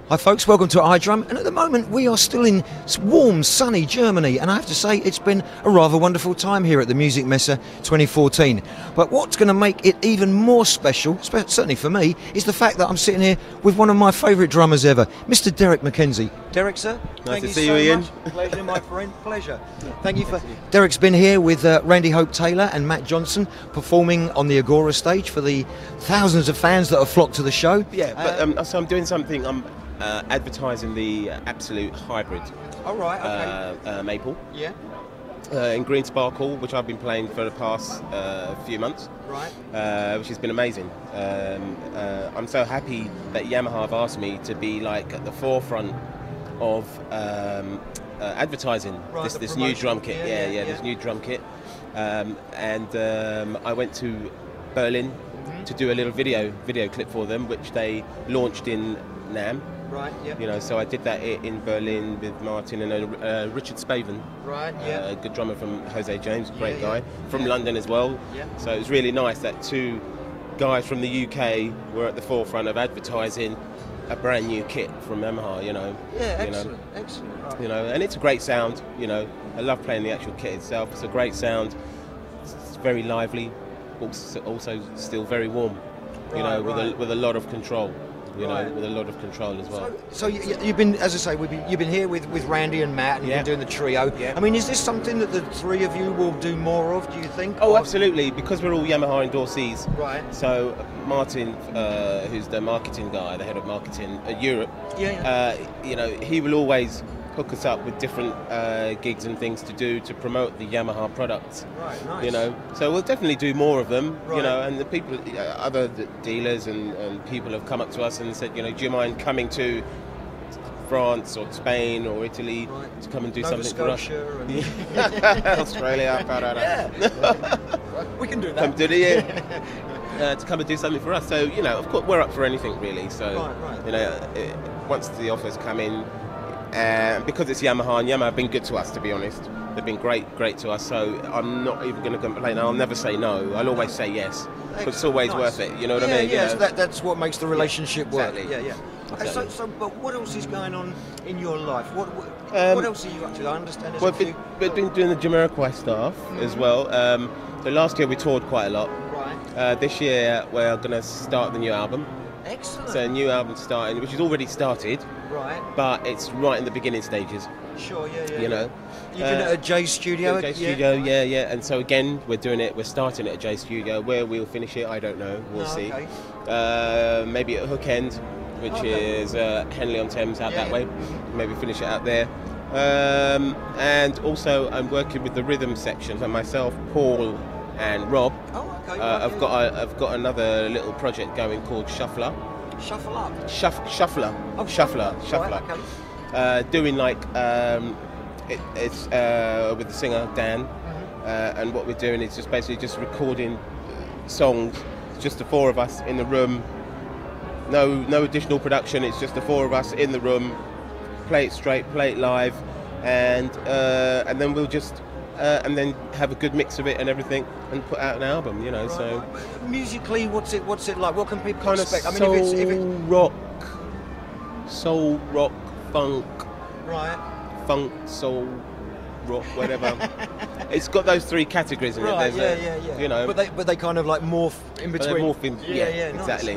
Hi folks, welcome to iDrum, and at the moment we are still in warm, sunny Germany, and I have to say it's been a rather wonderful time here at the Music Messe 2014. But what's going to make it even more special, certainly for me, is the fact that I'm sitting here with one of my favourite drummers ever, Mr. Derrick McKenzie. Derrick, sir, nice to see you, Ian. Pleasure, my friend, pleasure. Thank you for... Derrick's been here with Randy Hope Taylor and Matt Johnson performing on the Agora stage for the thousands of fans that have flocked to the show. Yeah, but so I'm doing something, I'm advertising the Absolute Hybrid. Oh, right, okay. Maple. Yeah. In Green Sparkle, which I've been playing for the past few months. Right. Which has been amazing. I'm so happy that Yamaha have asked me to be like at the forefront of advertising this new drum kit. Yeah, this new drum kit. I went to Berlin to do a little video clip for them, which they launched in NAMM. Right, yeah. You know, so I did that in Berlin with Martin and Richard Spaven. Right, yeah. A good drummer from Jose James, great guy. From London as well. Yeah. So it was really nice that two guys from the UK were at the forefront of advertising a brand new kit from Yamaha, you know. Yeah, excellent, excellent. Right. You know, and it's a great sound, you know. I love playing the actual kit itself. It's a great sound. It's very lively, also still very warm, you know, with a lot of control. You know, with a lot of control as well. So you've been, as I say, you've been here with Randy and Matt, and you've been doing the trio. Yeah. I mean, is this something that the three of you will do more of, do you think? Oh, absolutely, because we're all Yamaha endorsees. Right. So Martin, who's the marketing guy, the head of marketing at Europe, you know, he will always hook us up with different gigs and things to do to promote the Yamaha products. Right, nice. You know, so we'll definitely do more of them. Right. You know, and the people, other dealers and people have come up to us and said, you know, do you mind coming to France or Spain or Italy to come and do something for us? Australia, we can do that. Come do it, to come and do something for us. So, you know, of course, we're up for anything really. So, you know, once the offers come in. Because it's Yamaha, and Yamaha have been good to us, to be honest. They've been great to us, so I'm not even going to complain. I'll never say no. I'll always say yes, because it's always worth it. You know what I mean? Yeah, that's what makes the relationship work. Exactly. Yeah. Exactly. So, but what else is going on in your life? What else are you up to? I understand there's we've been doing the Jamiroquai stuff as well. So last year we toured quite a lot. Right. This year we're going to start the new album. Excellent. So a new album starting, which has already started. Right. But it's right in the beginning stages. Sure, yeah. You know. You've been at a J Studio? J Studio, yeah. And so again, we're starting at a J Studio. Where we'll finish it, I don't know. We'll see. Okay. Maybe at Hook End, which is Henley-on-Thames, out that way. Maybe finish it out there. And also, I'm working with the rhythm section. So myself, Paul, and Rob. Oh, okay. I've got another little project going called Shuffler. Shuffle up. Shuffler. Oh, Shuffler. Right, okay. Doing like it's with the singer Dan, and what we're doing is just basically just recording songs. It's just the four of us in the room. No additional production. It's just the four of us in the room. Play it straight, play it live, and then we'll just. And then have a good mix of it and everything, and put out an album, you know. So musically, what's it like? What can people kind expect? Of soul rock, funk, funk, soul rock, whatever. It's got those three categories in it. Yeah. You know, but they kind of like morph in between. They morph in, exactly.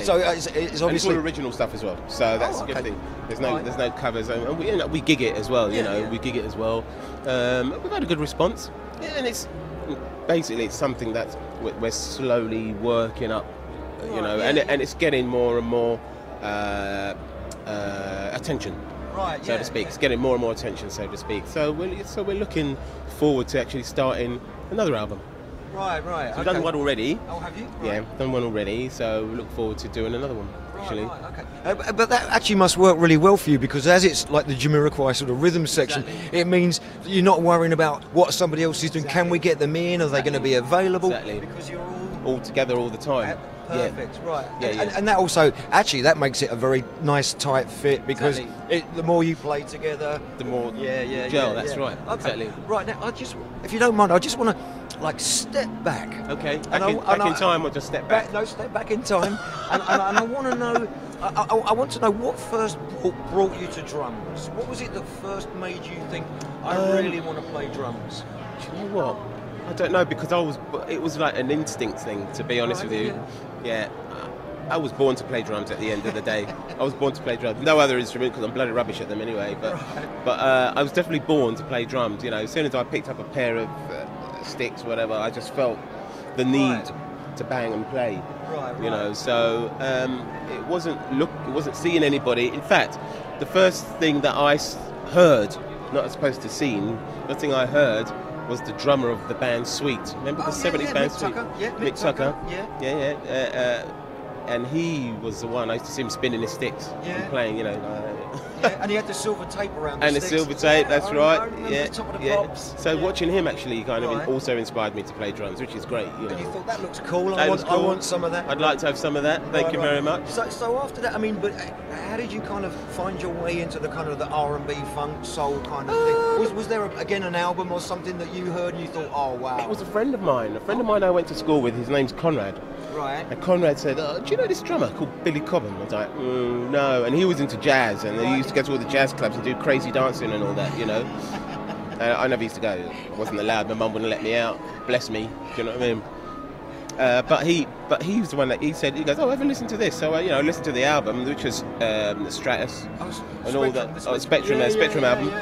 So it's obviously and it's all original stuff as well. So that's a good thing. There's no covers, and we gig it as well. You know, we gig it as well. We've had a good response, and it's basically something that we're slowly working up. You know, and it's getting more and more attention. So to speak, it's getting more and more attention, so to speak. So we're looking forward to actually starting another album. Right. So we've done one already. Oh, have you? Yeah, done one already. So we look forward to doing another one. Actually. Okay. But that actually must work really well for you, because as it's like the Jamiroquai sort of rhythm section, it means you're not worrying about what somebody else is doing. Can we get them in? Are they going to be available? Exactly. Because you're all together all the time. Perfect, right. And that also, actually, that makes it a very nice, tight fit, because the more you play together, the more gel, that's right. Okay. Exactly. Right, now, if you don't mind, I just want to like step back. Okay. Back in time or just step back? No, step back in time. and I want to know I want to know what first brought you to drums. What was it that first made you think, I really want to play drums? Do you know what? I don't know, because it was like an instinct thing, to be honest with you. Yeah. I was born to play drums at the end of the day. I was born to play drums. No other instrument, because I'm bloody rubbish at them anyway. But I was definitely born to play drums. You know, as soon as I picked up a pair of sticks, whatever, I just felt the need to bang and play. You know, so it wasn't seeing anybody. In fact, the first thing that I heard, not as opposed to seen, the thing I heard was the drummer of the band Sweet. Remember the 70s band Sweet? Mick Tucker. And he was the one. I used to see him spinning his sticks and playing, you know. And he had the silver tape around the sticks. And the silver tape, that's right. The top of the pops. So watching him actually kind of also inspired me to play drums, which is great. You know. And you thought, that looks cool. I want some of that. I'd like to have some of that. Thank you very much. So after that, I mean, but how did you kind of find your way into the kind of the R&B, funk, soul kind of thing? Was there again an album or something that you heard and you thought, oh wow? It was a friend of mine. I went to school with. His name's Conrad. Right. And Conrad said, do you know this drummer called Billy Cobham? I was like, no. And he was into jazz, and he used to go to all the jazz clubs and do crazy dancing and all that, you know. I never used to go. I wasn't allowed. My mum wouldn't let me out. Bless me. Do you know what I mean? But he was the one that he goes, oh, ever listen to this? So I listened to the album, which was the Stratus and all that. Spectrum album.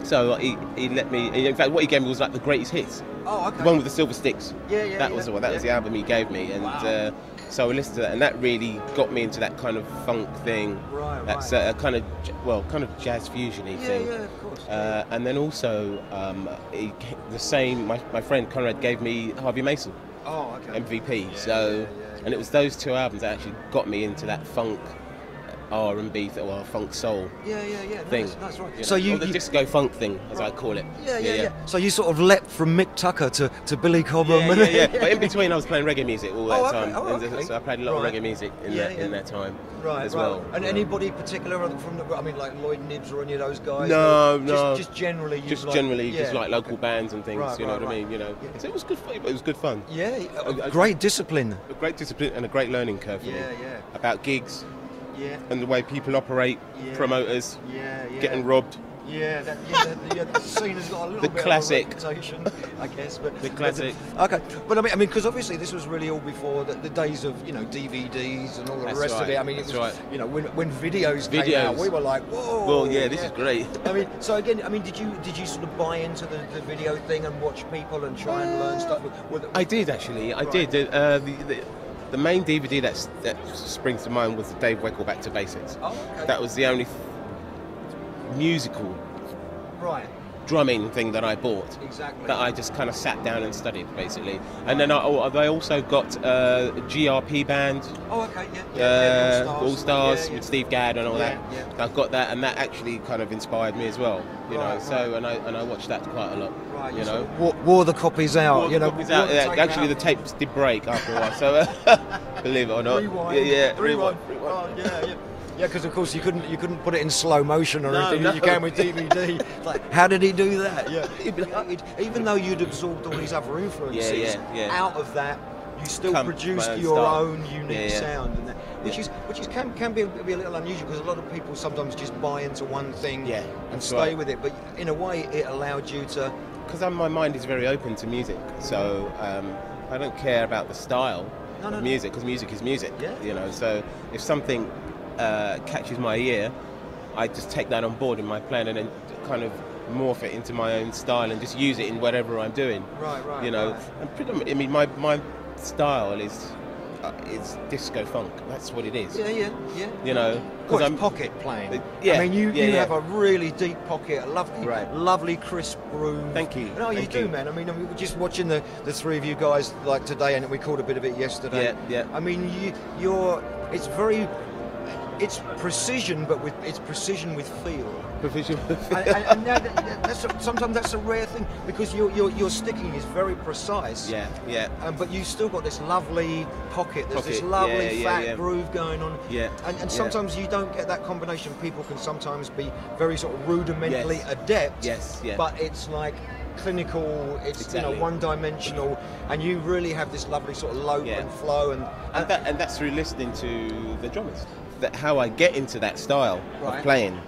So he let me. In fact, what he gave me was like the greatest hits. Oh, okay. The one with the silver sticks. That was the one. That was the album he gave me, and so I listened to that, and that really got me into that kind of funk thing. That's a kind of jazz fusiony thing. Yeah, of course. And then also, my friend Conrad gave me Harvey Mason. Oh, okay. MVP. And it was those two albums that actually got me into that funk. R&B or funk soul thing. That's right. You know, so or the disco funk thing, as I call it. Yeah. So you sort of leapt from Mick Tucker to Billy Cobham. But in between, I was playing reggae music all that time. Okay. So I played a lot of reggae music in that time as well. And anybody particular from like Lloyd Nibbs or any of those guys? No. Just generally. Just like local bands and things. You know what I mean? You know. So it was good. It was good fun. Yeah. Great discipline. A great discipline and a great learning curve for me. About gigs. Yeah. And the way people operate, promoters, getting robbed. The scene has got a little bit classic. of a reputation, I guess. But the classic. Okay, but I mean, because obviously this was really all before the days of DVDs and all the rest of it. I mean, it was when videos came out, we were like, whoa. Well, this is great. I mean, so again, did you sort of buy into the video thing and watch people and try and learn stuff? I did actually. I did. The main DVD that springs to mind was the Dave Weckl Back to Basics. Oh, okay. That was the only musical drumming thing that I bought. Exactly. That I just kind of sat down and studied, basically. And then they also got a GRP band. Oh, okay, yeah. All Stars with Steve Gadd and all that. Yeah. I got that, and that actually kind of inspired me as well. You know, so and I watched that quite a lot. Right, you know, wore the copies out. Actually, the tapes did break after a while. So believe it or not, rewind. Oh, yeah. Yeah, because of course you couldn't put it in slow motion or anything. You can with DVD. Like, how did he do that? Even though you'd absorbed all these other influences, out of that you still produced your own unique sound, and that, which can be a little unusual, because a lot of people sometimes just buy into one thing and stay with it. But in a way, it allowed you to. Because my mind is very open to music, so I don't care about the style of music, because music is music. You know, so if something catches my ear, I just take that on board in my plan and then kind of morph it into my own style and just use it in whatever I'm doing. Right. You know, and predominantly, I mean, my style is disco funk. That's what it is. Yeah. You know, because I'm pocket playing. I mean, you have a really deep pocket, a lovely crisp groove. Thank you. No, you do, man. I mean, we were just watching the three of you guys like today, and we called a bit of it yesterday. Yeah. I mean, it's precision, but it's precision with feel. And sometimes that's a rare thing, because your sticking is very precise. Yeah. But you still got this lovely pocket. There's this lovely fat groove going on. Yeah. And sometimes you don't get that combination. People can sometimes be very sort of rudimentally adept. Yes. But it's like clinical, it's one-dimensional, and you really have this lovely sort of lope and flow, and that's through listening to the drummers. that how I get into that style Right. of playing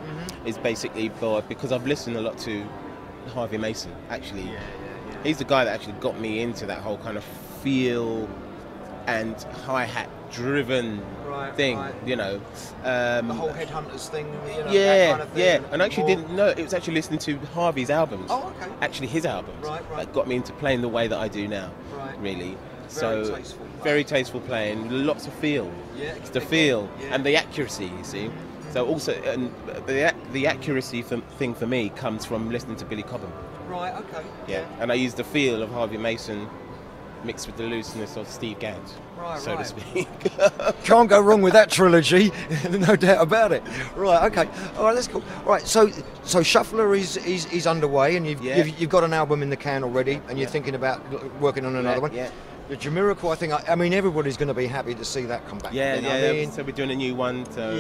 is basically because I've listened a lot to Harvey Mason. Actually, he's the guy that actually got me into that whole kind of feel and hi-hat driven thing, you know. The whole Headhunters thing, you know, Yeah, that kind of thing. yeah. And I actually didn't know, it was actually listening to Harvey's albums. Oh, okay. Actually his albums. Right. That got me into playing the way that I do now, really. Very tasteful. Very tasteful playing, lots of feel. Yeah, It's the feel and the accuracy, you see. So also, and the accuracy thing for me comes from listening to Billy Cobham. Right, okay. Yeah. And I use the feel of Harvey Mason mixed with the looseness of Steve Gadd, so to speak. Can't go wrong with that trilogy, no doubt about it. Right, okay. All right, that's cool. All right, so Shuffler is underway, and you've got an album in the can already, and you're thinking about working on another one. Yeah. The Jamiroquai, I mean, everybody's going to be happy to see that come back. Yeah, you know yeah. what I mean? So we're doing a new one. So,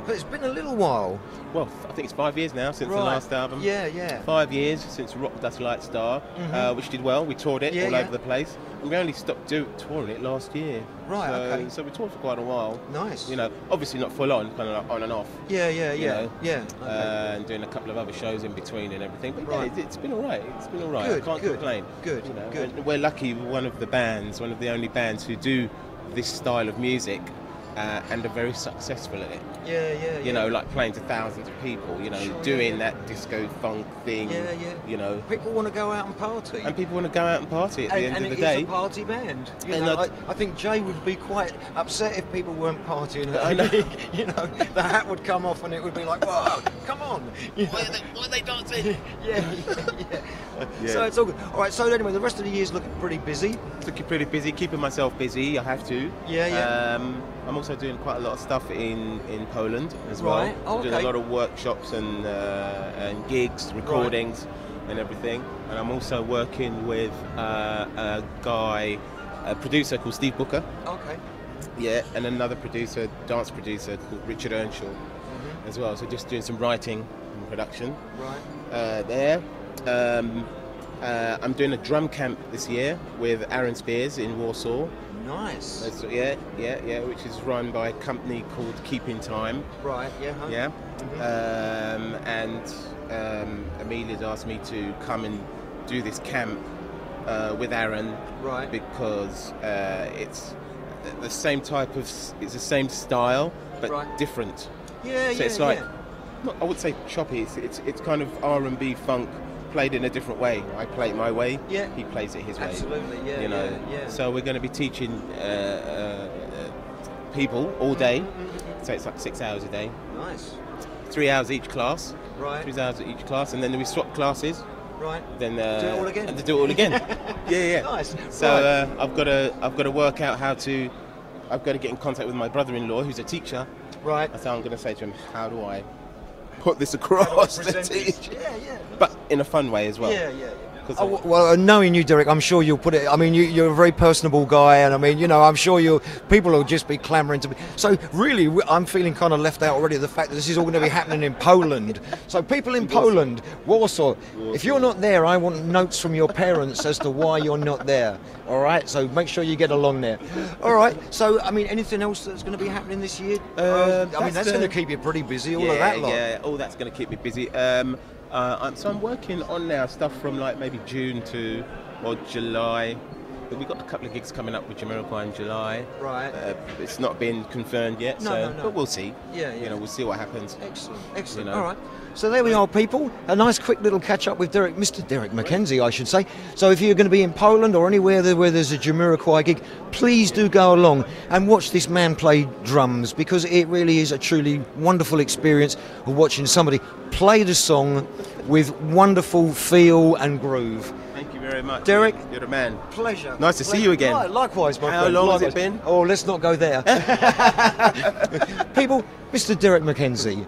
but it's been a little while. Well, I think it's 5 years now since the last album. Yeah, yeah. 5 years since Rock Dust Light Star, which did well. We toured it all over the place. And we only stopped touring it last year. Right, okay. So we toured for quite a while. Nice. You know, obviously not full on, kind of like on and off. Yeah. Okay. And doing a couple of other shows in between and everything. But yeah, it's been all right. It's been all right. Good, I can't complain. Good, you know? good. And we're lucky, one of the only bands who do this style of music and are very successful at it. Yeah. You know, like playing to thousands of people, you know, doing that disco funk thing. Yeah. You know. People want to go out and party. And people want to go out and party at the end of the day. And it is a party band. You And know, I think Jay would be quite upset if people weren't partying. I know. You know, the hat would come off and it would be like, whoa, come on. You know? Why are they dancing? Yeah. So it's all good. All right, so anyway, the rest of the year's looking pretty busy. Looking pretty busy, keeping myself busy, I have to. Yeah. I'm also doing quite a lot of stuff in Poland as well. Right. Oh, Doing a lot of workshops and gigs, recordings and everything. And I'm also working with a producer called Steve Booker. Okay. Yeah, and another dance producer called Richard Earnshaw as well. So just doing some writing and production. Right. There. I'm doing a drum camp this year with Aaron Spears in Warsaw. Nice. Yeah, which is run by a company called Keeping Time. Right, yeah. And Amelia's asked me to come and do this camp with Aaron. Right. Because it's the same it's the same style, but different. Yeah, so it's like, I would say choppy, it's kind of R&B funk, played in a different way. I play it my way. Yeah. He plays it his way. Absolutely. Yeah. You know. Yeah. So we're going to be teaching people all day. So it's like 6 hours a day. Nice. 3 hours each class. Right. 3 hours each class, and then we swap classes. Right. Then do it all again. And to do it all again. yeah. Nice. So I've got to work out how to. I've got to get in contact with my brother-in-law, who's a teacher. Right. So I'm going to say to him, how do I put this across to teach? Yeah. But in a fun way as well. Yeah. Well, knowing you, Derrick, I'm sure you'll put it. I mean, you're a very personable guy, and I mean, you know, I'm sure people will just be clamouring to be. So, really, I'm feeling kind of left out already. The fact that this is all going to be happening in Poland. So, people in Poland, Warsaw, if you're not there, I want notes from your parents as to why you're not there. All right. So, make sure you get along there. All right. So, I mean, anything else that's going to be happening this year? I mean, that's going to keep you pretty busy. All of that lot. Yeah, all that's going to keep me busy. So I'm working on now stuff from like maybe June to July. But we've got a couple of gigs coming up with Jamiroquai in July. Right. It's not been confirmed yet, No. but we'll see. Yeah. You know, we'll see what happens. Excellent. You know. All right. So there we are, people. A nice quick little catch up with Mr. Derrick McKenzie, I should say. So if you're going to be in Poland or anywhere where there's a Jamiroquai gig, please do go along and watch this man play drums, because it really is a truly wonderful experience of watching somebody play the song with wonderful feel and groove. Thank you very much. Derrick, you're the man. Pleasure. Nice to see you again. Likewise, my friend. How long likewise. has it been? Oh, let's not go there. People, Mr. Derrick McKenzie.